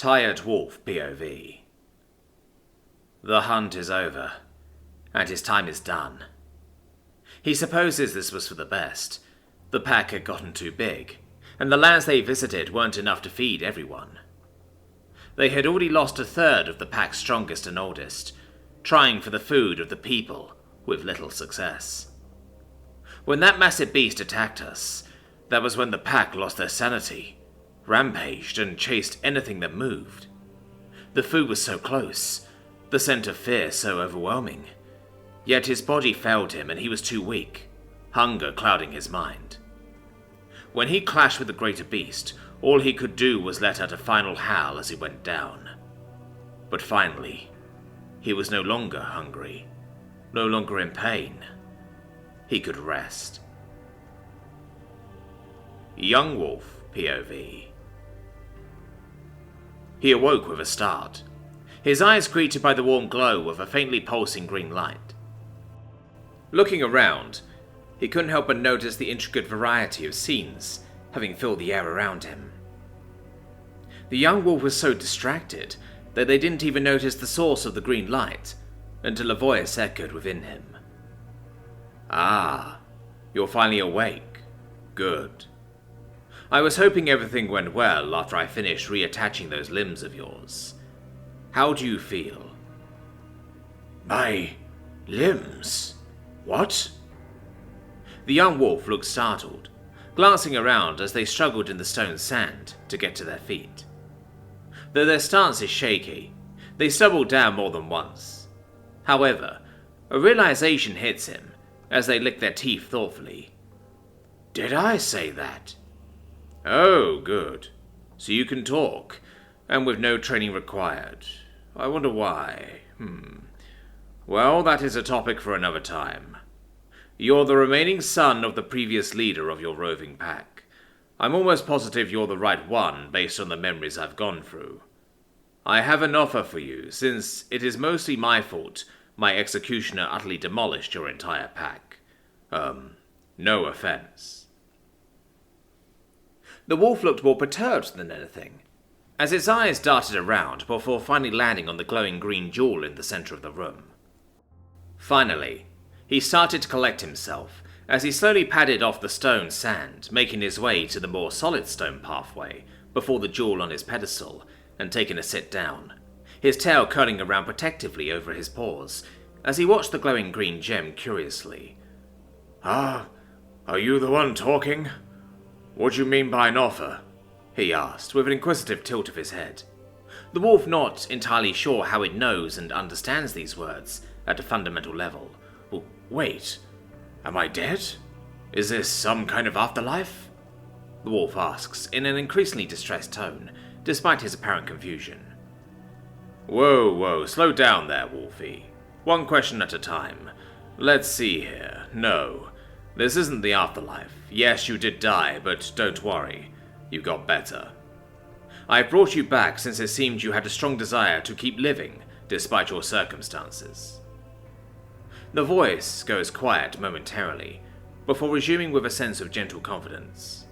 Tired Wolf POV. The hunt is over, and his time is done. He supposes this was for the best. The pack had gotten too big, and the lands they visited weren't enough to feed everyone. They had already lost a third of the pack's strongest and oldest, trying for the food of the people with little success. When that massive beast attacked us, that was when the pack lost their sanity, rampaged and chased anything that moved. The food was so close, the scent of fear so overwhelming. Yet his body failed him and he was too weak, hunger clouding his mind. When he clashed with the greater beast, all he could do was let out a final howl as he went down. But finally, he was no longer hungry, no longer in pain. He could rest. Young Wolf POV. He awoke with a start, his eyes greeted by the warm glow of a faintly pulsing green light. Looking around, he couldn't help but notice the intricate variety of scenes having filled the air around him. The young wolf was so distracted that they didn't even notice the source of the green light until a voice echoed within him. "Ah, you're finally awake. Good. I was hoping everything went well after I finished reattaching those limbs of yours. How do you feel?" "My limbs? What?" The young wolf looked startled, glancing around as they struggled in the stone sand to get to their feet. Though their stance is shaky, they stumbled down more than once. However, a realization hits him as they lick their teeth thoughtfully. "Did I say that?" "Oh, good. So you can talk, and with no training required. I wonder why. Well, that is a topic for another time. You're the remaining son of the previous leader of your roving pack. I'm almost positive you're the right one based on the memories I've gone through. I have an offer for you, since it is mostly my fault my executioner utterly demolished your entire pack. No offense." The wolf looked more perturbed than anything, as its eyes darted around before finally landing on the glowing green jewel in the center of the room. Finally, he started to collect himself as he slowly padded off the stone sand, making his way to the more solid stone pathway before the jewel on his pedestal and taking a sit down, his tail curling around protectively over his paws as he watched the glowing green gem curiously. Are you the one talking? What do you mean by an offer?" he asked, with an inquisitive tilt of his head. The wolf not entirely sure how it knows and understands these words at a fundamental level. Wait, am I dead? Is this some kind of afterlife?" the wolf asks in an increasingly distressed tone, despite his apparent confusion. Whoa, slow down there, Wolfie. One question at a time. Let's see here. No, this isn't the afterlife. Yes, you did die, but don't worry. You got better. I brought you back since it seemed you had a strong desire to keep living despite your circumstances. The voice goes quiet momentarily, before resuming with a sense of gentle confidence.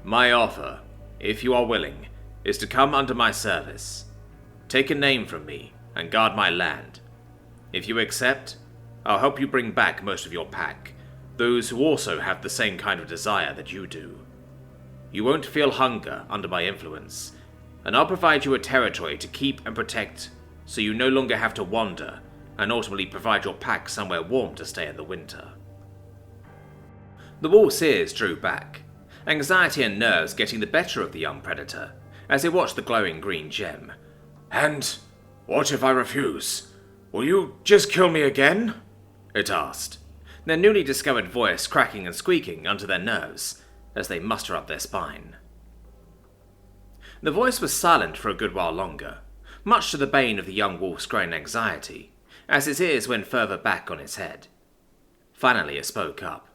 My offer, if you are willing, is to come under my service. Take a name from me and guard my land. If you accept, I'll help you bring back most of your pack, those who also have the same kind of desire that you do. You won't feel hunger under my influence, and I'll provide you a territory to keep and protect so you no longer have to wander and ultimately provide your pack somewhere warm to stay in the winter. The wolf's ears drew back, anxiety and nerves getting the better of the young predator as he watched the glowing green gem. And what if I refuse? Will you just kill me again? It asked, their newly discovered voice cracking and squeaking under their nerves as they muster up their spine. The voice was silent for a good while longer, much to the bane of the young wolf's growing anxiety, as his ears went further back on his head. Finally it spoke up.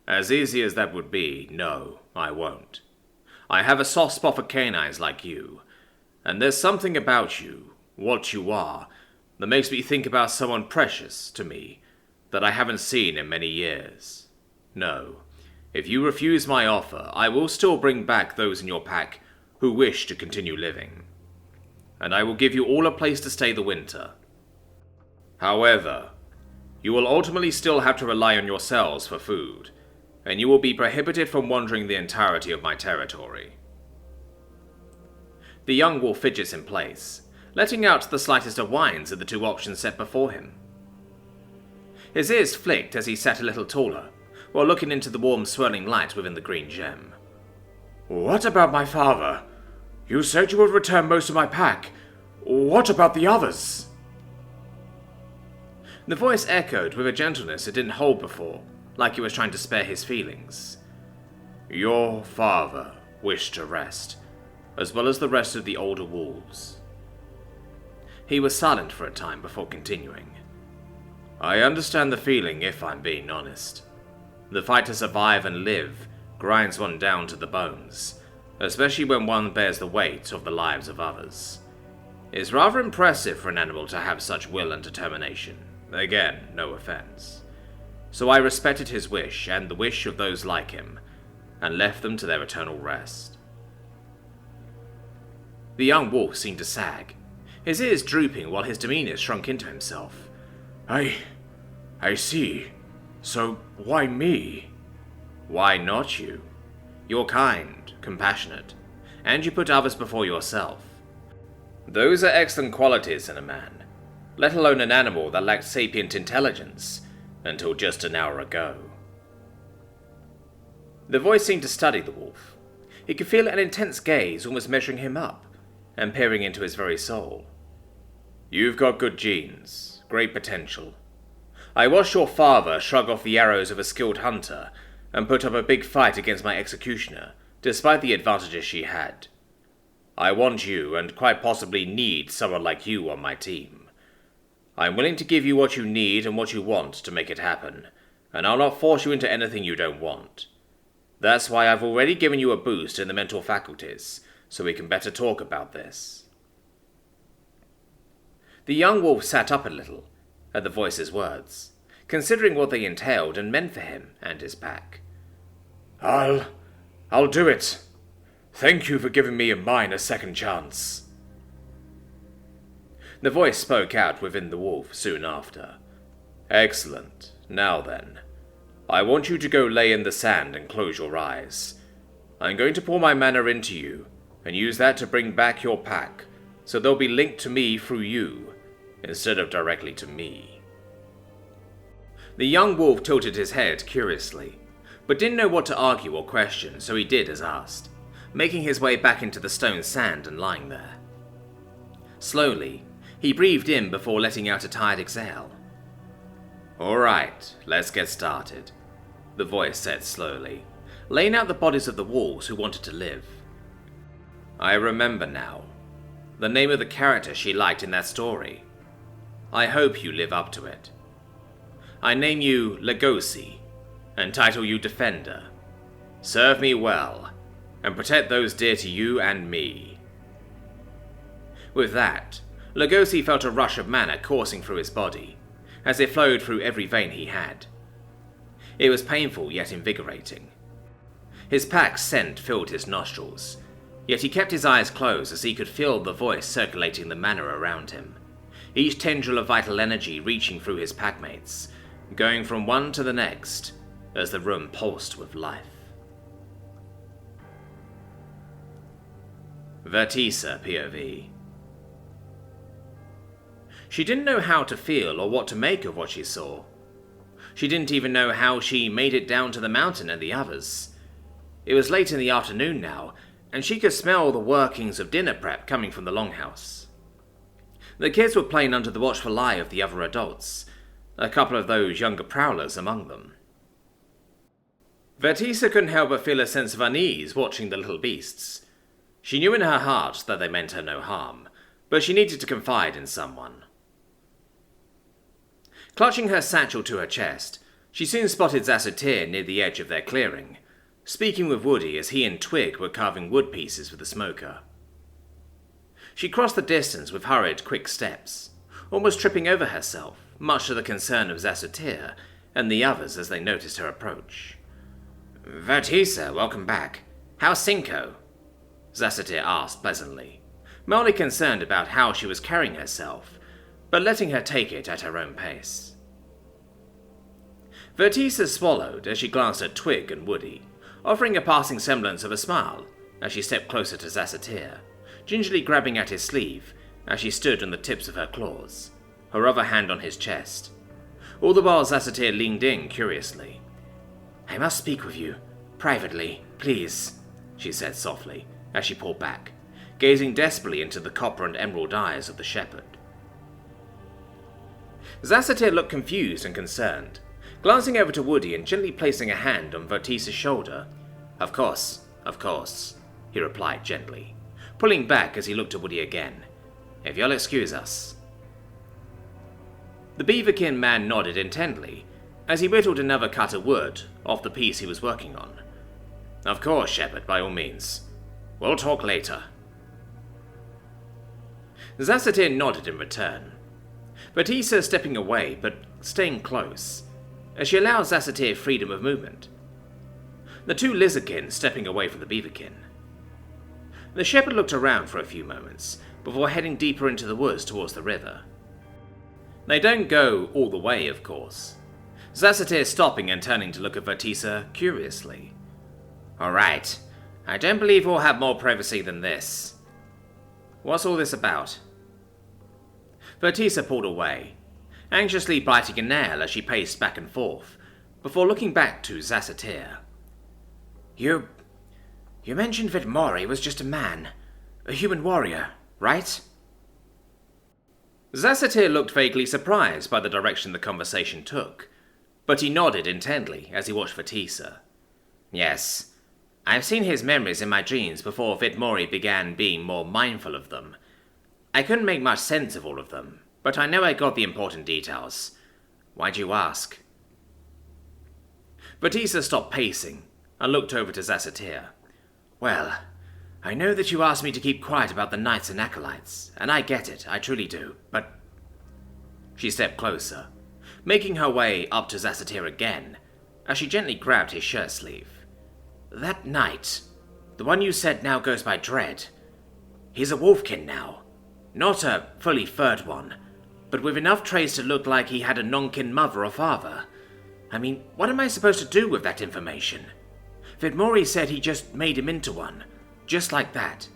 As easy as that would be, no, I won't. I have a soft spot for canines like you, and there's something about you, what you are, that makes me think about someone precious to me that I haven't seen in many years. No, if you refuse my offer, I will still bring back those in your pack who wish to continue living. and I will give you all a place to stay the winter. However, you will ultimately still have to rely on yourselves for food, and you will be prohibited from wandering the entirety of my territory." The young wolf fidgets in place, letting out the slightest of whines at the two options set before him. His ears flicked as he sat a little taller, while looking into the warm swirling light within the green gem. "What about my father? You said you would return most of my pack. What about the others?" The voice echoed with a gentleness it didn't hold before, like it was trying to spare his feelings. "Your father wished to rest, as well as the rest of the older wolves." He was silent for a time before continuing. "I understand the feeling, if I'm being honest. The fight to survive and live grinds one down to the bones, especially when one bears the weight of the lives of others. It's rather impressive for an animal to have such will and determination. Again, no offense. So I respected his wish and the wish of those like him, and left them to their eternal rest." The young wolf seemed to sag, his ears drooping while his demeanor shrunk into himself. I see. So why me?" "Why not you? You're kind, compassionate, and you put others before yourself. Those are excellent qualities in a man, let alone an animal that lacked sapient intelligence until just an hour ago." The voice seemed to study the wolf. He could feel an intense gaze almost measuring him up, and peering into his very soul. "You've got good genes, great potential. I watched your father shrug off the arrows of a skilled hunter and put up a big fight against my executioner, despite the advantages she had. I want you, and quite possibly need someone like you on my team. I'm willing to give you what you need and what you want to make it happen, and I'll not force you into anything you don't want. That's why I've already given you a boost in the mental faculties, so we can better talk about this." The young wolf sat up a little at the voice's words, considering what they entailed and meant for him and his pack. I'll do it. Thank you for giving me and mine a second chance." The voice spoke out within the wolf soon after. "Excellent. Now then, I want you to go lay in the sand and close your eyes. I'm going to pour my mana into you, and use that to bring back your pack, so they'll be linked to me through you, instead of directly to me." The young wolf tilted his head curiously, but didn't know what to argue or question, so he did as asked, making his way back into the stone sand and lying there. Slowly, he breathed in before letting out a tired exhale. "All right, let's get started," the voice said slowly, laying out the bodies of the wolves who wanted to live. "I remember now. The name of the character she liked in that story. I hope you live up to it. I name you Legosi, and title you Defender. Serve me well, and protect those dear to you and me." With that, Legosi felt a rush of mana coursing through his body, as it flowed through every vein he had. It was painful yet invigorating. His pack's scent filled his nostrils, yet he kept his eyes closed as he could feel the voice circulating the mana around him, each tendril of vital energy reaching through his packmates, going from one to the next as the room pulsed with life. Vertisa POV. She didn't know how to feel or what to make of what she saw. She didn't even know how she made it down to the mountain and the others. It was late in the afternoon now, and she could smell the workings of dinner prep coming from the longhouse. The kids were playing under the watchful eye of the other adults, a couple of those younger prowlers among them. Vertisa couldn't help but feel a sense of unease watching the little beasts. She knew in her heart that they meant her no harm, but she needed to confide in someone. Clutching her satchel to her chest, she soon spotted Zassatir near the edge of their clearing, speaking with Woody as he and Twig were carving wood pieces with the smoker. She crossed the distance with hurried, quick steps, almost tripping over herself, much to the concern of Zassatir and the others as they noticed her approach. "Vertisa, welcome back. How's Cinco?" Zassatir asked pleasantly, mildly concerned about how she was carrying herself, but letting her take it at her own pace. Vertisa swallowed as she glanced at Twig and Woody, offering a passing semblance of a smile as she stepped closer to Zassatir, gingerly grabbing at his sleeve as she stood on the tips of her claws, her other hand on his chest. All the while Zassatir leaned in curiously. "I must speak with you, privately, please," she said softly as she pulled back, gazing desperately into the copper and emerald eyes of the shepherd. Zassatir looked confused and concerned, glancing over to Woody and gently placing a hand on Vertisa's shoulder. Of course," he replied gently, pulling back as he looked at Woody again. "If you'll excuse us." The beaverkin man nodded intently as he whittled another cut of wood off the piece he was working on. "Of course, Shepherd, by all means. We'll talk later." Zassatir nodded in return, Vertisa stepping away but staying close, as she allowed Zassatir freedom of movement. The two lizardkins stepping away from the beaverkin. The shepherd looked around for a few moments before heading deeper into the woods towards the river. They don't go all the way, of course, Zassatir stopping and turning to look at Vertisa curiously. "All right, I don't believe we'll have more privacy than this. What's all this about?" Vertisa pulled away, anxiously biting a nail as she paced back and forth, before looking back to Zassatir. You mentioned that Mori was just a man, a human warrior, right?" Zassatir looked vaguely surprised by the direction the conversation took, but he nodded intently as he watched Vertisa. "Yes, I've seen his memories in my dreams before Vidmori began being more mindful of them. I couldn't make much sense of all of them, but I know I got the important details. Why'd you ask?" Vertisa stopped pacing and looked over to Zassatir. "Well, I know that you asked me to keep quiet about the knights and acolytes, and I get it, I truly do, but..." She stepped closer, making her way up to Zassatir again, as she gently grabbed his shirt sleeve. "That knight, the one you said now goes by Dread, he's a wolfkin now. Not a fully furred one, but with enough traits to look like he had a non-kin mother or father. I mean, what am I supposed to do with that information? Vidmori said he just made him into one, just like that.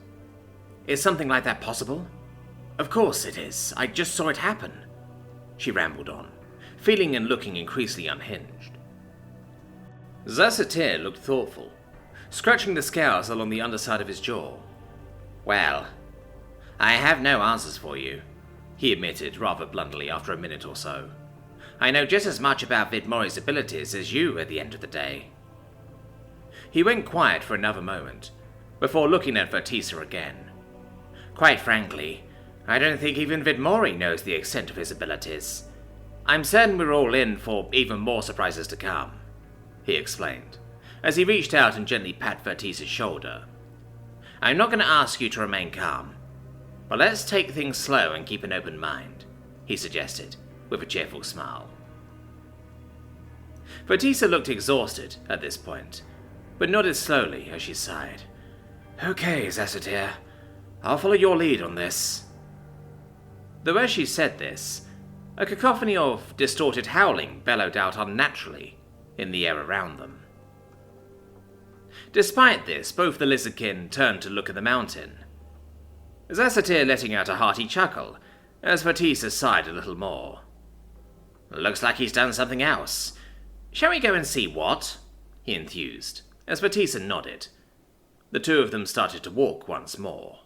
Is something like that possible? Of course it is, I just saw it happen," she rambled on, feeling and looking increasingly unhinged. Zassatir looked thoughtful, scratching the scales along the underside of his jaw. "Well, I have no answers for you," he admitted rather bluntly after a minute or so. "I know just as much about Vidmori's abilities as you at the end of the day." He went quiet for another moment, before looking at Vertisa again. "Quite frankly, I don't think even Vidmori knows the extent of his abilities. I'm certain we're all in for even more surprises to come," he explained, as he reached out and gently patted Vertisa's shoulder. "I'm not going to ask you to remain calm, but let's take things slow and keep an open mind," he suggested, with a cheerful smile. Vertisa looked exhausted at this point, but nodded slowly as she sighed. "Okay, Zassatir, I'll follow your lead on this." Though as she said this, a cacophony of distorted howling bellowed out unnaturally in the air around them. Despite this, both the lizardkin turned to look at the mountain, Zassatir letting out a hearty chuckle as Vertisa sighed a little more. "Looks like he's done something else. Shall we go and see what?" he enthused, as Vertisa nodded. The two of them started to walk once more.